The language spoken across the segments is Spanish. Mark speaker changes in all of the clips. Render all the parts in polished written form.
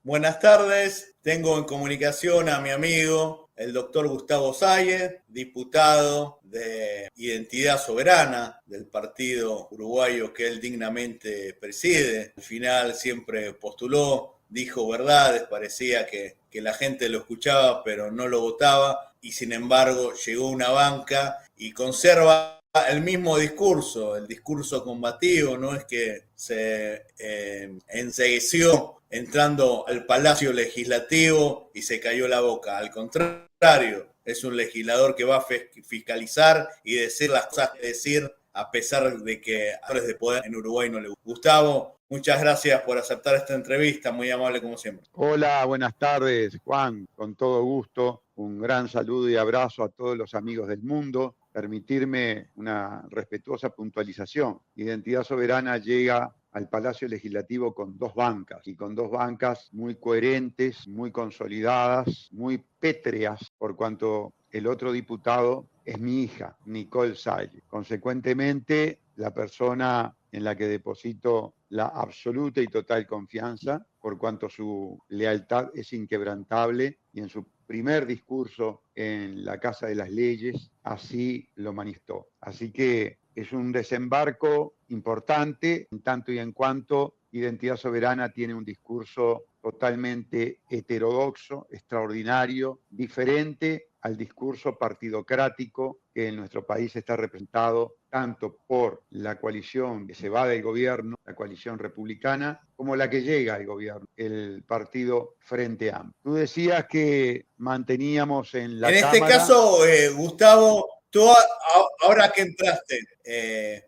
Speaker 1: Buenas tardes, tengo en comunicación a mi amigo, el doctor Gustavo Sáez, diputado de Identidad Soberana del partido uruguayo que él dignamente preside. Al final siempre postuló, dijo verdades, parecía que la gente lo escuchaba pero no lo votaba y sin embargo llegó a una banca y conserva el mismo discurso, el discurso combativo, no es que se encegueció entrando al Palacio Legislativo y se cayó la boca. Al contrario, es un legislador que va a fiscalizar y decir las cosas que decir a pesar de que a actores de poder en Uruguay no le gusta. Gustavo, muchas gracias por aceptar esta entrevista, muy amable como siempre.
Speaker 2: Hola, buenas tardes, Juan, con todo gusto. Un gran saludo y abrazo a todos los amigos del mundo. Permitirme una respetuosa puntualización. Identidad Soberana llega al Palacio Legislativo con dos bancas y con dos bancas muy coherentes, muy consolidadas, muy pétreas, por cuanto el otro diputado es mi hija, Nicole Salle. Consecuentemente, la persona en la que deposito la absoluta y total confianza, por cuanto su lealtad es inquebrantable y en su primer discurso en la Casa de las Leyes así lo manifestó. Así que es un desembarco importante en tanto y en cuanto Identidad Soberana tiene un discurso totalmente heterodoxo, extraordinario, diferente al discurso partidocrático que en nuestro país está representado tanto por la coalición que se va del gobierno, la coalición republicana, como la que llega al gobierno, el partido Frente Amplio. Tú decías que manteníamos en la
Speaker 1: Cámara... este caso, Gustavo, tú ahora que entraste,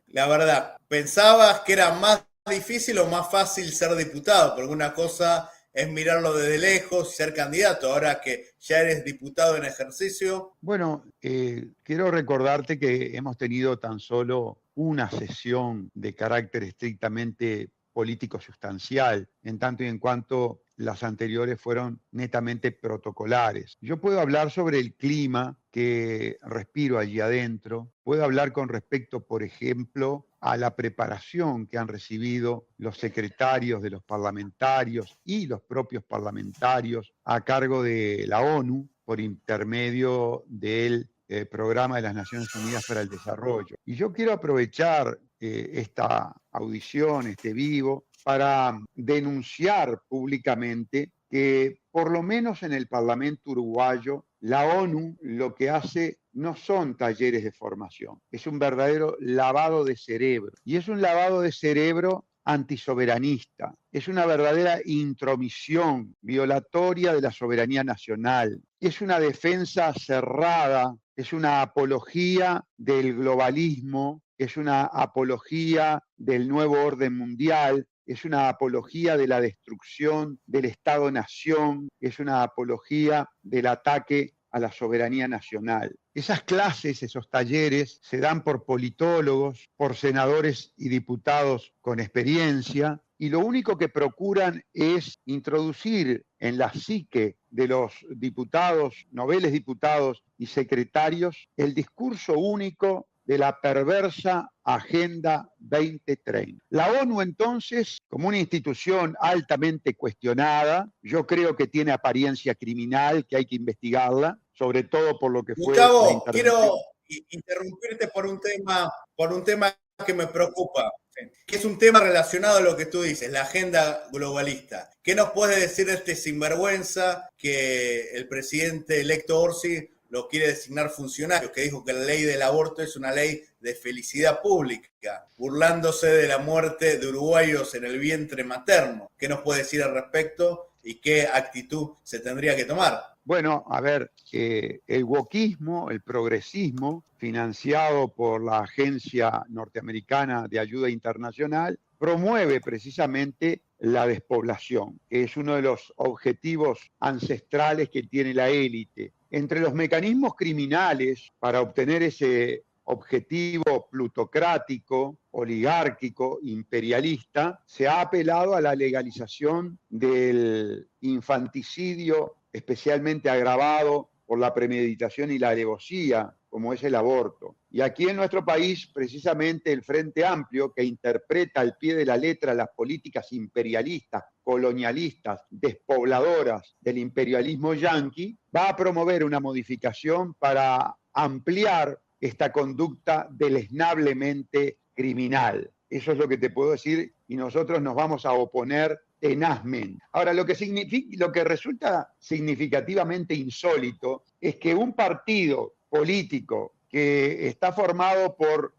Speaker 1: la verdad, ¿pensabas que era más difícil o más fácil ser diputado? Porque una cosa es mirarlo desde lejos y ser candidato, ahora que ya eres diputado en ejercicio.
Speaker 2: Bueno, quiero recordarte que hemos tenido tan solo una sesión de carácter estrictamente político sustancial, en tanto y en cuanto las anteriores fueron netamente protocolares. Yo puedo hablar sobre el clima que respiro allí adentro, puedo hablar con respecto, por ejemplo, a la preparación que han recibido los secretarios de los parlamentarios y los propios parlamentarios a cargo de la ONU por intermedio del Programa de las Naciones Unidas para el Desarrollo. Y yo quiero aprovechar esta audición, este vivo, para denunciar públicamente que por lo menos en el Parlamento uruguayo, la ONU lo que hace no son talleres de formación, es un verdadero lavado de cerebro. Y es un lavado de cerebro antisoberanista, es una verdadera intromisión violatoria de la soberanía nacional, es una defensa cerrada, es una apología del globalismo, es una apología del nuevo orden mundial, es una apología de la destrucción del Estado-nación, es una apología del ataque a la soberanía nacional. Esas clases, esos talleres, se dan por politólogos, por senadores y diputados con experiencia, y lo único que procuran es introducir en la psique de los diputados, noveles diputados y secretarios, el discurso único de la perversa Agenda 2030. La ONU entonces, como una institución altamente cuestionada, yo creo que tiene apariencia criminal, que hay que investigarla, sobre todo por lo que fue la
Speaker 1: Gustavo,
Speaker 2: intervención.
Speaker 1: quiero interrumpirte por un tema que me preocupa, que es un tema relacionado a lo que tú dices, la agenda globalista. ¿Qué nos puedes decir de este sinvergüenza que el presidente electo Orsi lo quiere designar funcionario, que dijo que la ley del aborto es una ley de felicidad pública, burlándose de la muerte de uruguayos en el vientre materno? ¿Qué nos puede decir al respecto y qué actitud se tendría que tomar?
Speaker 2: Bueno, a ver, el wokismo, el progresismo, financiado por la Agencia Norteamericana de Ayuda Internacional, promueve precisamente la despoblación, que es uno de los objetivos ancestrales que tiene la élite. Entre los mecanismos criminales para obtener ese objetivo plutocrático, oligárquico, imperialista, se ha apelado a la legalización del infanticidio especialmente agravado por la premeditación y la alevosía, como es el aborto. Y aquí en nuestro país, precisamente el Frente Amplio, que interpreta al pie de la letra las políticas imperialistas, colonialistas, despobladoras del imperialismo yanqui, va a promover una modificación para ampliar esta conducta deleznablemente criminal. Eso es lo que te puedo decir y nosotros nos vamos a oponer tenazmente. Ahora, lo que resulta significativamente insólito es que un partido político que está formado por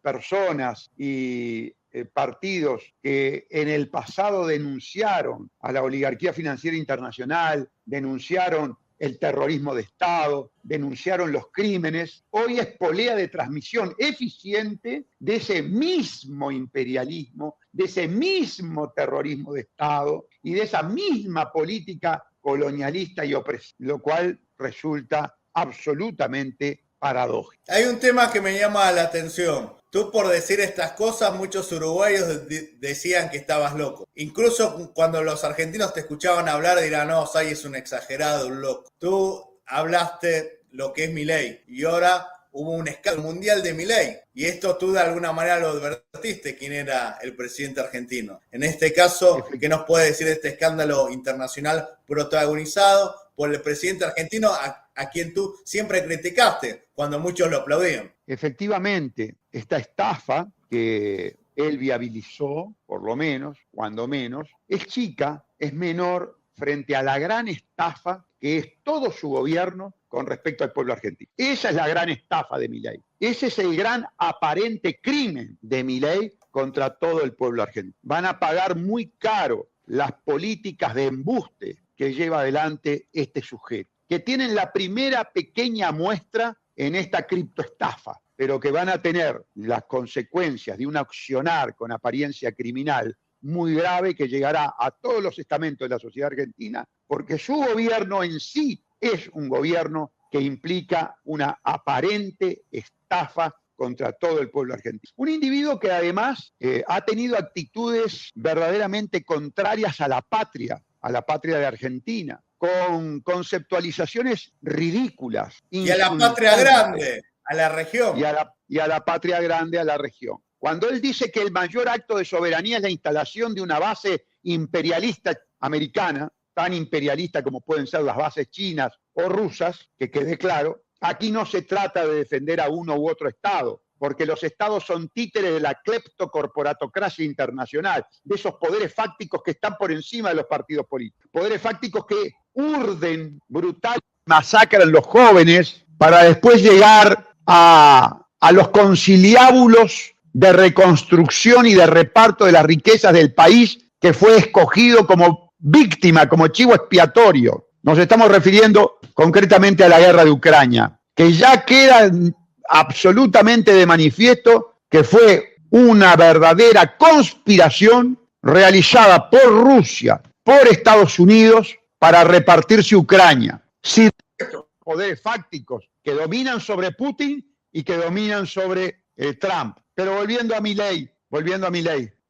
Speaker 2: personas y partidos que en el pasado denunciaron a la oligarquía financiera internacional, denunciaron el terrorismo de Estado, denunciaron los crímenes, hoy es polea de transmisión eficiente de ese mismo imperialismo, de ese mismo terrorismo de Estado y de esa misma política colonialista y opresiva, lo cual resulta absolutamente paradójico.
Speaker 1: Hay un tema que me llama la atención. Tú por decir estas cosas, muchos uruguayos decían que estabas loco. Incluso cuando los argentinos te escuchaban hablar, dirán, no, Say es un exagerado, un loco. Tú hablaste lo que es Milei y ahora hubo un escándalo mundial de Milei. Y esto tú de alguna manera lo advertiste, quién era el presidente argentino. En este caso, ¿qué nos puede decir de este escándalo internacional protagonizado por el presidente argentino a quien tú siempre criticaste cuando muchos lo aplaudían?
Speaker 2: Efectivamente, esta estafa que él viabilizó, por lo menos, cuando menos, es chica, es menor frente a la gran estafa que es todo su gobierno con respecto al pueblo argentino. Esa es la gran estafa de Milei. Ese es el gran aparente crimen de Milei contra todo el pueblo argentino. Van a pagar muy caro las políticas de embuste que lleva adelante este sujeto, que tienen la primera pequeña muestra en esta criptoestafa, pero que van a tener las consecuencias de un accionar con apariencia criminal muy grave que llegará a todos los estamentos de la sociedad argentina, porque su gobierno en sí es un gobierno que implica una aparente estafa contra todo el pueblo argentino. Un individuo que además ha tenido actitudes verdaderamente contrarias a la patria de Argentina, con conceptualizaciones ridículas.
Speaker 1: Y a la patria grande, a la región.
Speaker 2: Y a la patria grande, a la región. Cuando él dice que el mayor acto de soberanía es la instalación de una base imperialista americana, tan imperialista como pueden ser las bases chinas o rusas, que quede claro, aquí no se trata de defender a uno u otro Estado, porque los Estados son títeres de la cleptocorporatocracia internacional, de esos poderes fácticos que están por encima de los partidos políticos, poderes fácticos que urden, brutal, masacran los jóvenes para después llegar a los conciliábulos de reconstrucción y de reparto de las riquezas del país que fue escogido como víctima, como chivo expiatorio. Nos estamos refiriendo concretamente a la guerra de Ucrania, que ya queda absolutamente de manifiesto que fue una verdadera conspiración realizada por Rusia, por Estados Unidos, para repartirse Ucrania. Sí, poderes fácticos que dominan sobre Putin y que dominan sobre Trump. Pero volviendo a Milei,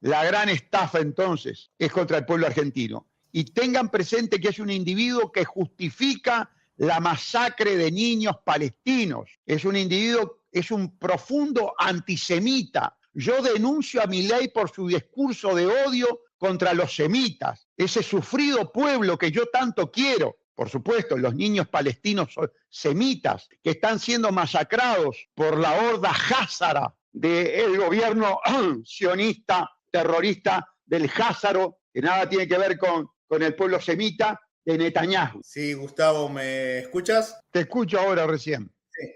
Speaker 2: la gran estafa entonces es contra el pueblo argentino. Y tengan presente que es un individuo que justifica la masacre de niños palestinos. Es un individuo, es un profundo antisemita. Yo denuncio a Milei por su discurso de odio contra los semitas, ese sufrido pueblo que yo tanto quiero. Por supuesto, los niños palestinos son semitas que están siendo masacrados por la horda házara del gobierno sionista, terrorista del Házaro, que nada tiene que ver con el pueblo semita de Netanyahu.
Speaker 1: Sí, Gustavo, ¿me escuchas?
Speaker 2: Te escucho ahora recién.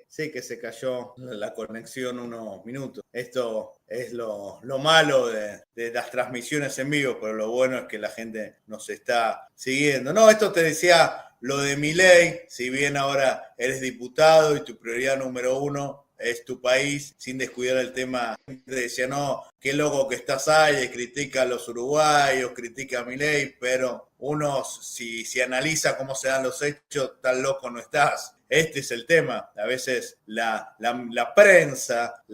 Speaker 1: Sí, que se cayó la conexión unos minutos. Esto es lo malo de las transmisiones en vivo, pero lo bueno es que la gente nos está siguiendo. No, esto te decía lo de Milei, si bien ahora eres diputado y tu prioridad número uno es tu país, sin descuidar el tema. Decía, no, qué loco que estás ahí, critica a los uruguayos, critica a Milei, pero uno, si analiza cómo se dan los hechos, tan loco no estás. Este es el tema. A veces la prensa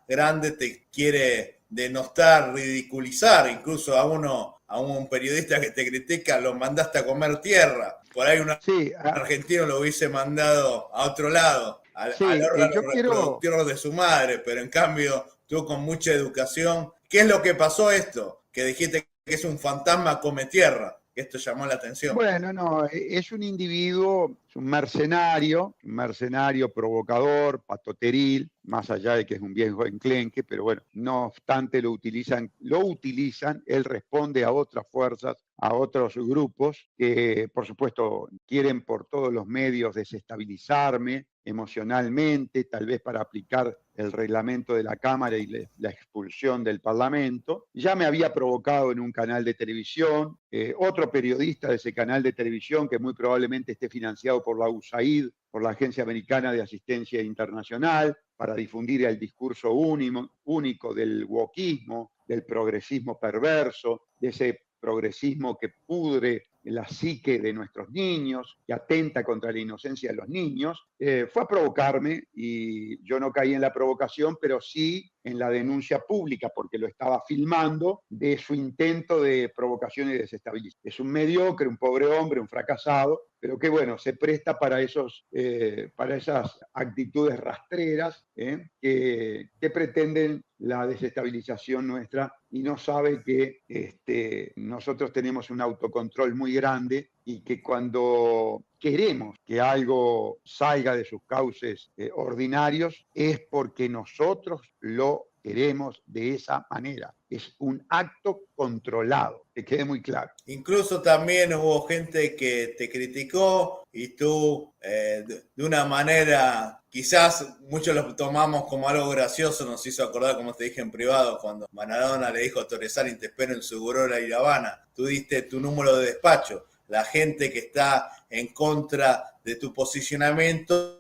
Speaker 1: grande te quiere denostar, ridiculizar incluso a uno a un periodista que te critica, lo mandaste a comer tierra. Por ahí un
Speaker 2: Sí,
Speaker 1: argentino lo hubiese mandado a otro lado, al
Speaker 2: sí,
Speaker 1: órgano
Speaker 2: yo quiero,
Speaker 1: reproductor de su madre, pero en cambio tú con mucha educación. ¿Qué es lo que pasó esto? Que dijiste que es un fantasma come tierra, que esto llamó la atención.
Speaker 2: bueno, no, es un individuo, es un mercenario provocador, patoteril, más allá de que es un viejo enclenque, pero bueno, no obstante lo utilizan, él responde a otras fuerzas, a otros grupos que, por supuesto, quieren por todos los medios desestabilizarme emocionalmente, tal vez para aplicar el reglamento de la Cámara y la expulsión del Parlamento. Ya me había provocado en un canal de televisión, otro periodista de ese canal de televisión, que muy probablemente esté financiado por la USAID, por la Agencia Americana de Asistencia Internacional, para difundir el discurso único del wokismo, del progresismo perverso, de ese progresismo que pudre la psique de nuestros niños, que atenta contra la inocencia de los niños, fue a provocarme y yo no caí en la provocación, pero sí en la denuncia pública, porque lo estaba filmando de su intento de provocación y desestabilización. Es un mediocre, un pobre hombre, un fracasado, pero que bueno, se presta para esas actitudes rastreras que pretenden la desestabilización nuestra y no sabe que nosotros tenemos un autocontrol muy grande y que cuando queremos que algo salga de sus cauces ordinarios es porque nosotros lo queremos de esa manera. Es un acto controlado, que quede muy claro.
Speaker 1: Incluso también hubo gente que te criticó y tú de una manera, quizás muchos lo tomamos como algo gracioso, nos hizo acordar, como te dije en privado, cuando Maradona le dijo a Torresani, te espero en Segurola y La Habana, tú diste tu número de despacho. La gente que está en contra de tu posicionamiento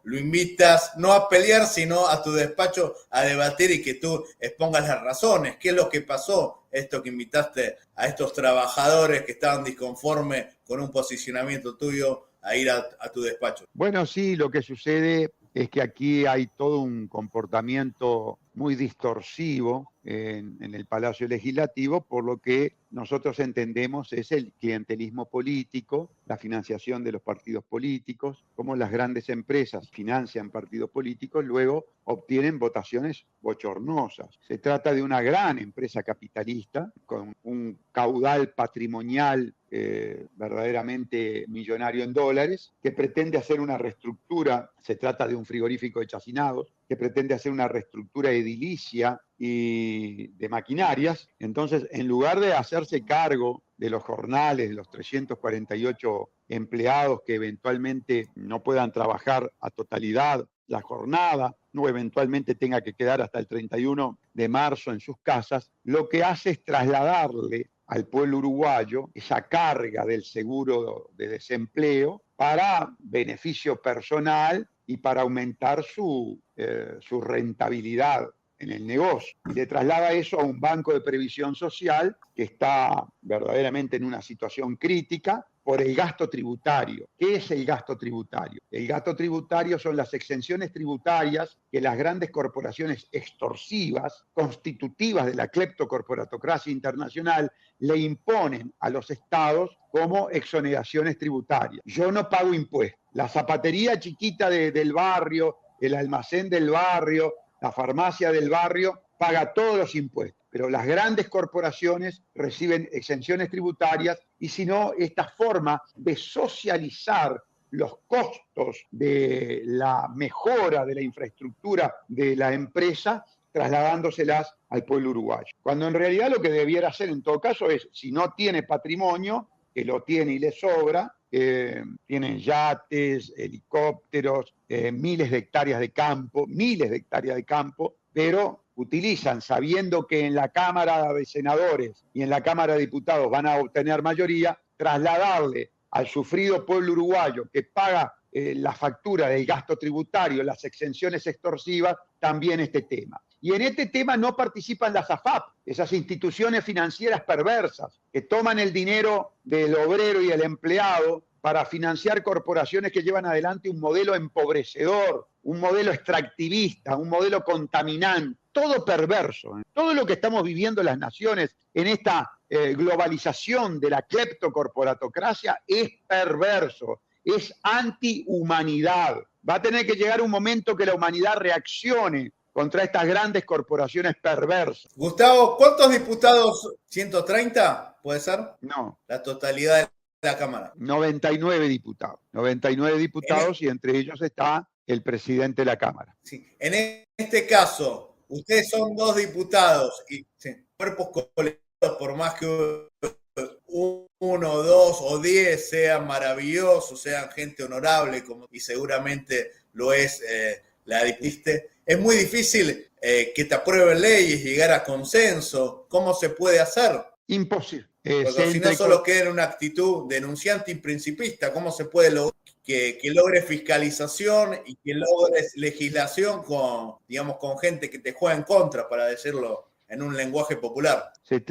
Speaker 1: lo invitas no a pelear, sino a tu despacho a debatir y que tú expongas las razones. ¿Qué es lo que pasó? Esto que invitaste a estos trabajadores que estaban disconformes con un posicionamiento tuyo a ir a tu despacho.
Speaker 2: Bueno, sí, lo que sucede es que aquí hay todo un comportamiento muy distorsivo en el Palacio Legislativo, por lo que nosotros entendemos es el clientelismo político, la financiación de los partidos políticos, cómo las grandes empresas financian partidos políticos, luego obtienen votaciones bochornosas. Se trata de una gran empresa capitalista con un caudal patrimonial verdaderamente millonario en dólares, que pretende hacer una reestructura, se trata de un frigorífico de Chacinados, que pretende hacer una reestructura edilicia y de maquinarias. Entonces, en lugar de hacerse cargo de los jornales, de los 348 empleados que eventualmente no puedan trabajar a totalidad la jornada, no eventualmente tenga que quedar hasta el 31 de marzo en sus casas, lo que hace es trasladarle al pueblo uruguayo esa carga del seguro de desempleo para beneficio personal y para aumentar su rentabilidad en el negocio. Y le traslada eso a un banco de previsión social que está verdaderamente en una situación crítica por el gasto tributario. ¿Qué es el gasto tributario? El gasto tributario son las exenciones tributarias que las grandes corporaciones extorsivas, constitutivas de la cleptocorporatocracia internacional, le imponen a los estados como exoneraciones tributarias. Yo no pago impuestos. La zapatería chiquita del barrio, el almacén del barrio, la farmacia del barrio, paga todos los impuestos. Pero las grandes corporaciones reciben exenciones tributarias y si no, esta forma de socializar los costos de la mejora de la infraestructura de la empresa, trasladándoselas al pueblo uruguayo. Cuando en realidad lo que debiera hacer en todo caso es, si no tiene patrimonio, que lo tiene y le sobra, tienen yates, helicópteros, miles de hectáreas de campo, pero utilizan, sabiendo que en la Cámara de Senadores y en la Cámara de Diputados van a obtener mayoría, trasladarle al sufrido pueblo uruguayo que paga la factura del gasto tributario, las exenciones extorsivas, también este tema. Y en este tema no participan las AFAP, esas instituciones financieras perversas que toman el dinero del obrero y el empleado para financiar corporaciones que llevan adelante un modelo empobrecedor, un modelo extractivista, un modelo contaminante. todo perverso. Todo lo que estamos viviendo las naciones en esta globalización de la cleptocorporatocracia es perverso, es antihumanidad. Va a tener que llegar un momento que la humanidad reaccione contra estas grandes corporaciones perversas.
Speaker 1: Gustavo, ¿cuántos diputados? ¿130? ¿Puede ser?
Speaker 2: No.
Speaker 1: La totalidad de la Cámara.
Speaker 2: 99 diputados. 99 diputados y entre ellos está el presidente de la Cámara.
Speaker 1: Sí. En este caso, ustedes son 2 diputados y cuerpos colectivos, por más que 1, 2 o 10 sean maravillosos, sean gente honorable, y seguramente lo es la dipiste, es muy difícil que te aprueben leyes, llegar a consenso. ¿Cómo se puede hacer?
Speaker 2: Imposible.
Speaker 1: Porque si no solo queda en una actitud denunciante y principista, ¿cómo se puede lograr que logre fiscalización y que logres legislación con gente que te juega en contra, para decirlo en un lenguaje popular?
Speaker 2: Se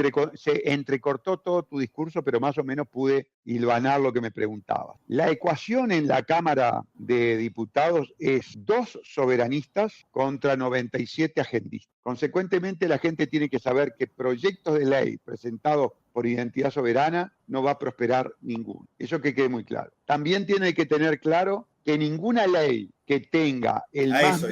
Speaker 2: entrecortó todo tu discurso, pero más o menos pude hilvanar lo que me preguntabas. La ecuación en la Cámara de Diputados es 2 soberanistas contra 97 agendistas. Consecuentemente, la gente tiene que saber que proyectos de ley presentados por Identidad Soberana no va a prosperar ninguno. Eso que quede muy claro. También tiene que tener claro que ninguna ley que tenga el más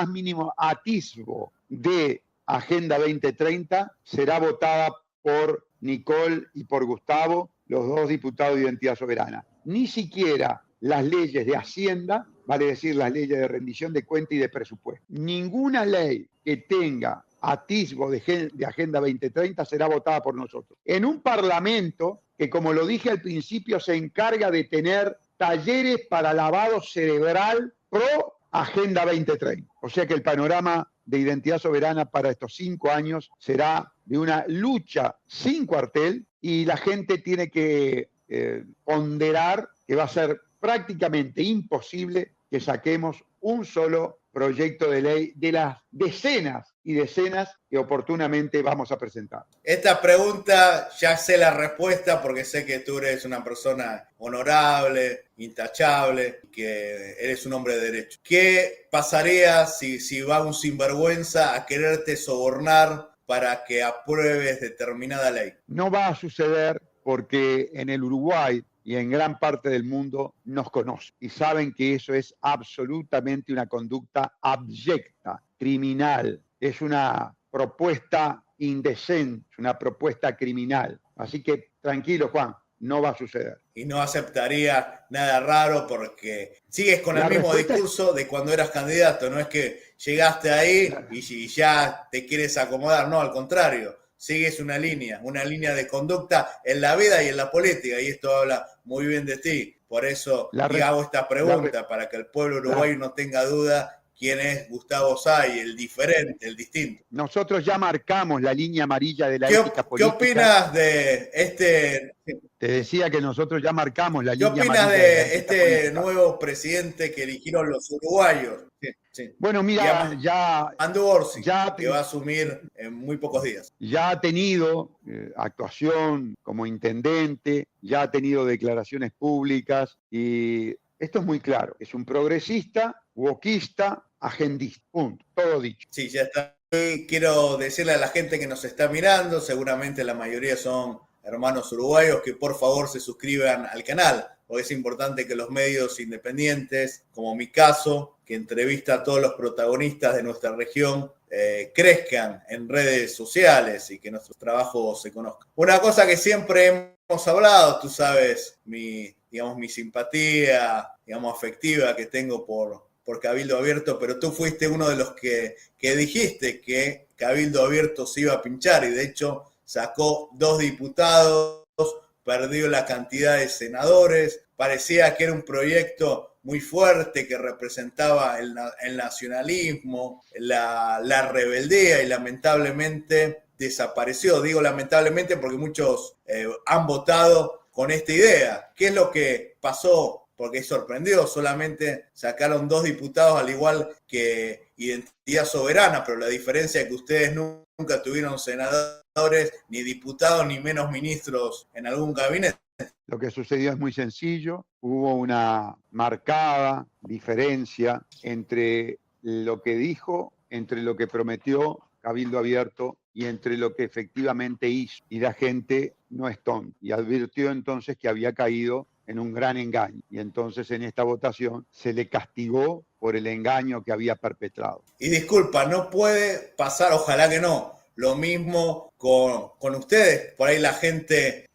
Speaker 2: mínimo atisbo de Agenda 2030 será votada por Nicole y por Gustavo, los 2 diputados de Identidad Soberana. Ni siquiera las leyes de Hacienda, vale decir las leyes de rendición de cuenta y de presupuesto. Ninguna ley que tenga atisbo de Agenda 2030 será votada por nosotros. En un parlamento que, como lo dije al principio, se encarga de tener talleres para lavado cerebral pro Agenda 2030. O sea que el panorama de Identidad Soberana para estos 5 años será de una lucha sin cuartel, y la gente tiene que ponderar que va a ser prácticamente imposible que saquemos un solo proyecto de ley de las decenas y decenas que oportunamente vamos a presentar.
Speaker 1: Esta pregunta ya sé la respuesta, porque sé que tú eres una persona honorable, intachable, que eres un hombre de derecho. ¿Qué pasaría si va un sinvergüenza a quererte sobornar para que apruebes determinada ley?
Speaker 2: No va a suceder, porque en el Uruguay y en gran parte del mundo nos conocen y saben que eso es absolutamente una conducta abyecta, criminal. Es una propuesta indecente, una propuesta criminal. Así que tranquilo, Juan, no va a suceder.
Speaker 1: Y no aceptaría nada raro, porque sigues con el mismo discurso de cuando eras candidato. No es que llegaste ahí y ya te quieres acomodar, no, al contrario. Sigues una línea de conducta en la vida y en la política, y esto habla muy bien de ti. Por eso hago esta pregunta, para que el pueblo uruguayo no tenga duda quién es Gustavo Say, el diferente, el distinto.
Speaker 2: Nosotros ya marcamos la línea amarilla de la ética política.
Speaker 1: ¿Qué opinas de este?
Speaker 2: Te decía que nosotros ya marcamos la línea amarilla.
Speaker 1: ¿Qué opinas de este nuevo presidente que eligieron los uruguayos? Sí.
Speaker 2: Bueno, mira,
Speaker 1: Andú Orsi, que va a asumir en muy pocos días.
Speaker 2: Ya ha tenido actuación como intendente, ya ha tenido declaraciones públicas, y esto es muy claro. Es un progresista, wokista, agendista. Punto. Todo dicho.
Speaker 1: Sí, ya está. Y quiero decirle a la gente que nos está mirando, seguramente la mayoría son hermanos uruguayos, que por favor se suscriban al canal, porque es importante que los medios independientes, como mi caso, que entrevista a todos los protagonistas de nuestra región, crezcan en redes sociales y que nuestros trabajos se conozcan. Una cosa que siempre hemos hablado, tú sabes, mi simpatía, afectiva que tengo por Cabildo Abierto, pero tú fuiste uno de los que dijiste que Cabildo Abierto se iba a pinchar, y de hecho sacó 2 diputados, perdió la cantidad de senadores, parecía que era un proyecto muy fuerte que representaba el nacionalismo, la rebeldía, y lamentablemente desapareció. Digo lamentablemente porque muchos han votado con esta idea. ¿Qué es lo que pasó? Porque sorprendió, solamente sacaron 2 diputados, al igual que Identidad Soberana, pero la diferencia es que ustedes nunca tuvieron senadores, ni diputados, ni menos ministros en algún gabinete.
Speaker 2: Lo que sucedió es muy sencillo. Hubo una marcada diferencia entre lo que dijo, entre lo que prometió Cabildo Abierto y entre lo que efectivamente hizo. Y la gente no es tonta. Y advirtió entonces que había caído en un gran engaño. Y entonces en esta votación se le castigó por el engaño que había perpetrado.
Speaker 1: Y disculpa, no puede pasar, ojalá que no, lo mismo con ustedes. Por ahí la gente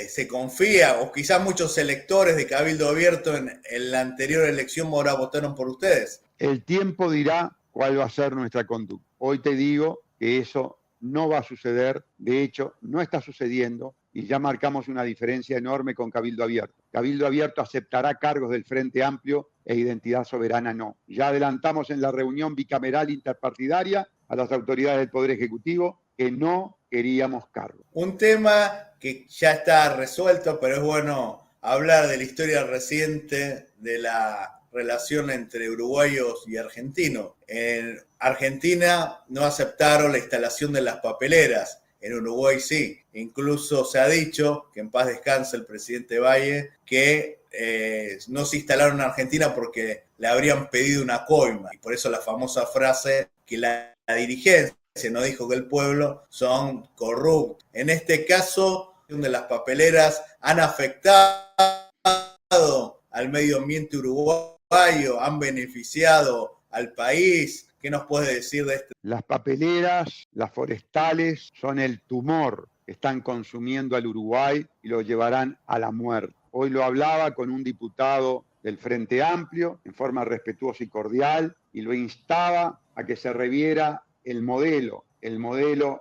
Speaker 1: se confía, o quizás muchos electores de Cabildo Abierto en la anterior elección ahora votaron por ustedes.
Speaker 2: El tiempo dirá cuál va a ser nuestra conducta. Hoy te digo que eso no va a suceder, de hecho no está sucediendo, y ya marcamos una diferencia enorme con Cabildo Abierto. Cabildo Abierto aceptará cargos del Frente Amplio e Identidad Soberana no. Ya adelantamos en la reunión bicameral interpartidaria a las autoridades del Poder Ejecutivo que no queríamos cargos.
Speaker 1: Un tema que ya está resuelto, pero es bueno hablar de la historia reciente de la relación entre uruguayos y argentinos. En Argentina no aceptaron la instalación de las papeleras, en Uruguay sí. Incluso se ha dicho, que en paz descanse el presidente Valle, que no se instalaron en Argentina porque le habrían pedido una coima. Y por eso la famosa frase que la dirigencia no dijo que el pueblo son corruptos. En este caso, de las papeleras han afectado al medio ambiente uruguayo, han beneficiado al país. ¿Qué nos puede decir de esto?
Speaker 2: Las papeleras, las forestales, son el tumor que están consumiendo al Uruguay y lo llevarán a la muerte. Hoy lo hablaba con un diputado del Frente Amplio en forma respetuosa y cordial, y lo instaba a que se reviera el modelo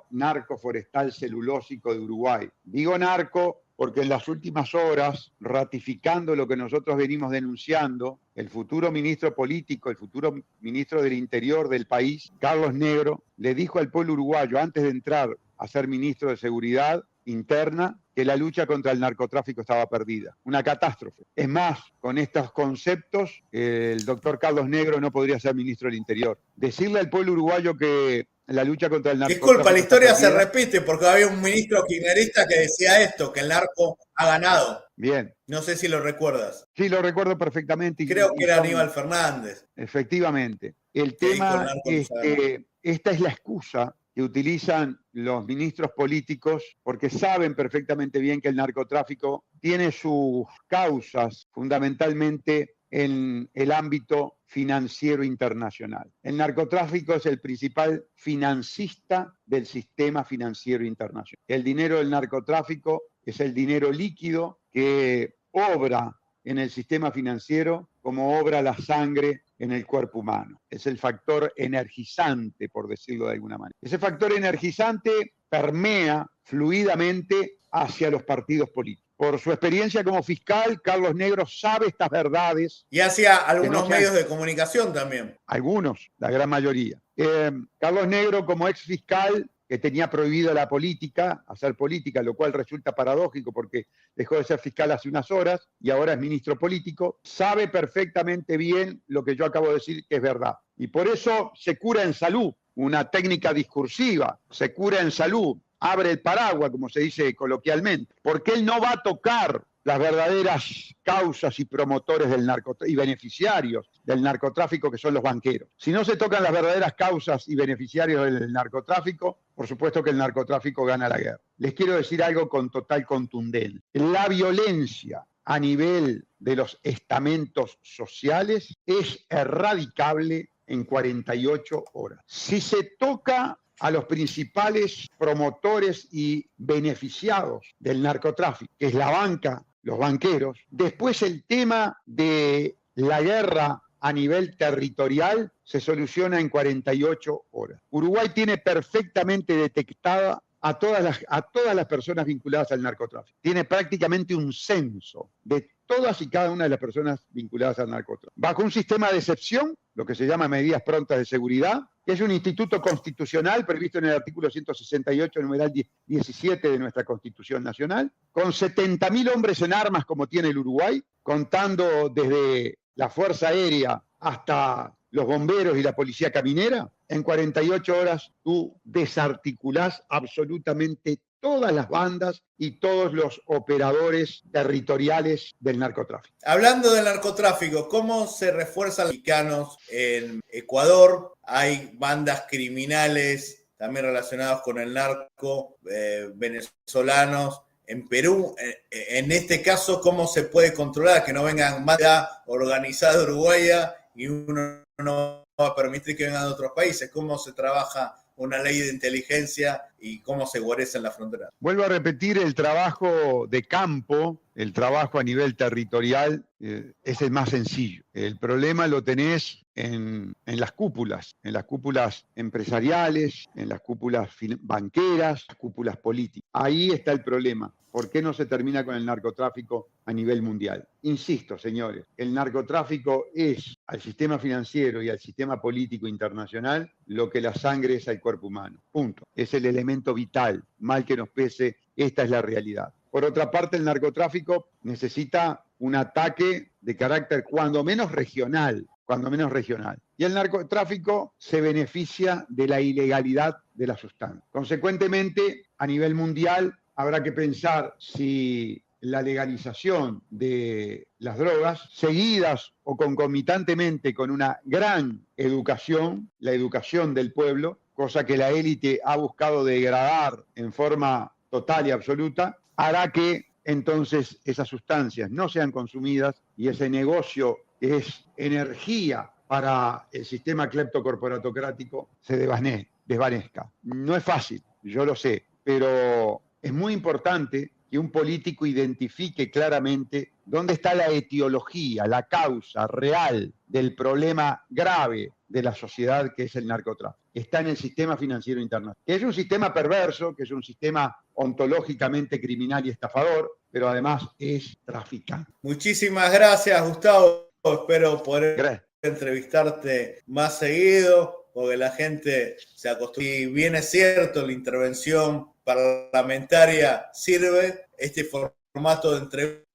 Speaker 2: narco-forestal celulósico de Uruguay. Digo narco porque en las últimas horas, ratificando lo que nosotros venimos denunciando, el futuro ministro político, el futuro ministro del Interior del país, Carlos Negro, le dijo al pueblo uruguayo, antes de entrar a ser ministro de Seguridad Interna, que la lucha contra el narcotráfico estaba perdida. Una catástrofe. Es más, con estos conceptos, el doctor Carlos Negro no podría ser ministro del Interior. Decirle al pueblo uruguayo que la lucha contra el narcotráfico...
Speaker 1: Disculpa, la historia se repite porque había un ministro kirchnerista que decía esto, que el narco ha ganado.
Speaker 2: Bien.
Speaker 1: No sé si lo recuerdas.
Speaker 2: Sí, lo recuerdo perfectamente.
Speaker 1: Creo que era Aníbal Fernández.
Speaker 2: Efectivamente. El tema es que esta es la excusa que utilizan los ministros políticos porque saben perfectamente bien que el narcotráfico tiene sus causas fundamentalmente en el ámbito financiero internacional. El narcotráfico es el principal financista del sistema financiero internacional. El dinero del narcotráfico es el dinero líquido que obra en el sistema financiero como obra la sangre en el cuerpo humano. Es el factor energizante, por decirlo de alguna manera. Ese factor energizante permea fluidamente hacia los partidos políticos. Por su experiencia como fiscal, Carlos Negro sabe estas verdades.
Speaker 1: Y hacia algunos medios de comunicación también.
Speaker 2: Algunos, la gran mayoría. Carlos Negro, como ex fiscal, que tenía prohibido la política, hacer política, lo cual resulta paradójico porque dejó de ser fiscal hace unas horas y ahora es ministro político, sabe perfectamente bien lo que yo acabo de decir que es verdad. Y por eso se cura en salud, una técnica discursiva, se cura en salud, abre el paraguas, como se dice coloquialmente, porque él no va a tocar las verdaderas causas y promotores del narcotráfico y beneficiarios del narcotráfico, que son los banqueros. Si no se tocan las verdaderas causas y beneficiarios del narcotráfico, por supuesto que el narcotráfico gana la guerra. Les quiero decir algo con total contundencia. La violencia a nivel de los estamentos sociales es erradicable en 48 horas. Si se toca a los principales promotores y beneficiados del narcotráfico, que es la banca, los banqueros. Después el tema de la guerra a nivel territorial se soluciona en 48 horas. Uruguay tiene perfectamente detectada a todas las personas vinculadas al narcotráfico. Tiene prácticamente un censo de todas y cada una de las personas vinculadas al narcotráfico. Bajo un sistema de excepción, lo que se llama medidas prontas de seguridad, que es un instituto constitucional previsto en el artículo 168, numeral 17 de nuestra Constitución Nacional, con 70.000 hombres en armas como tiene el Uruguay, contando desde la Fuerza Aérea hasta los bomberos y la policía caminera. En 48 horas tú desarticulás absolutamente todas las bandas y todos los operadores territoriales del narcotráfico.
Speaker 1: Hablando del narcotráfico, ¿cómo se refuerzan los mexicanos en Ecuador? Hay bandas criminales también relacionadas con el narco, venezolanos. En Perú, en este caso, ¿cómo se puede controlar que no vengan más organizada uruguaya y uno no va a permitir que vengan de otros países? ¿Cómo se trabaja una ley de inteligencia y cómo se guarece en la frontera?
Speaker 2: Vuelvo a repetir, el trabajo de campo, el trabajo a nivel territorial es el más sencillo. El problema lo tenés en las cúpulas empresariales, en las cúpulas banqueras, las cúpulas políticas. Ahí está el problema. ¿Por qué no se termina con el narcotráfico a nivel mundial? Insisto, señores, el narcotráfico es al sistema financiero y al sistema político internacional lo que la sangre es al cuerpo humano. Punto. Es el elemento vital. Mal que nos pese, esta es la realidad. Por otra parte, el narcotráfico necesita un ataque de carácter cuando menos regional. Y el narcotráfico se beneficia de la ilegalidad de la sustancia. Consecuentemente, a nivel mundial, habrá que pensar si la legalización de las drogas, seguidas o concomitantemente con una gran educación, la educación del pueblo, cosa que la élite ha buscado degradar en forma total y absoluta, hará que entonces esas sustancias no sean consumidas y ese negocio que es energía para el sistema cleptocorporatocrático se desvanezca. No es fácil, yo lo sé, pero es muy importante que un político identifique claramente dónde está la etiología, la causa real del problema grave de la sociedad que es el narcotráfico. Está en el sistema financiero internacional, que es un sistema perverso, que es un sistema ontológicamente criminal y estafador, pero además es traficante.
Speaker 1: Muchísimas gracias, Gustavo. Espero poder entrevistarte más seguido, porque la gente se acostumbra. Y bien es cierto, la intervención parlamentaria sirve, este formato de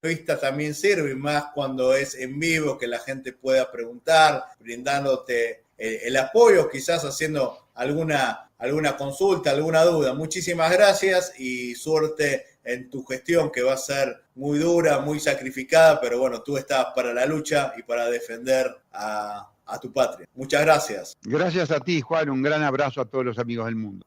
Speaker 1: entrevista también sirve, más cuando es en vivo, que la gente pueda preguntar, brindándote el apoyo, quizás haciendo alguna consulta, alguna duda. Muchísimas gracias y suerte en tu gestión, que va a ser muy dura, muy sacrificada, pero bueno, tú estás para la lucha y para defender a tu patria. Muchas gracias.
Speaker 2: Gracias a ti, Juan. Un gran abrazo a todos los amigos del mundo.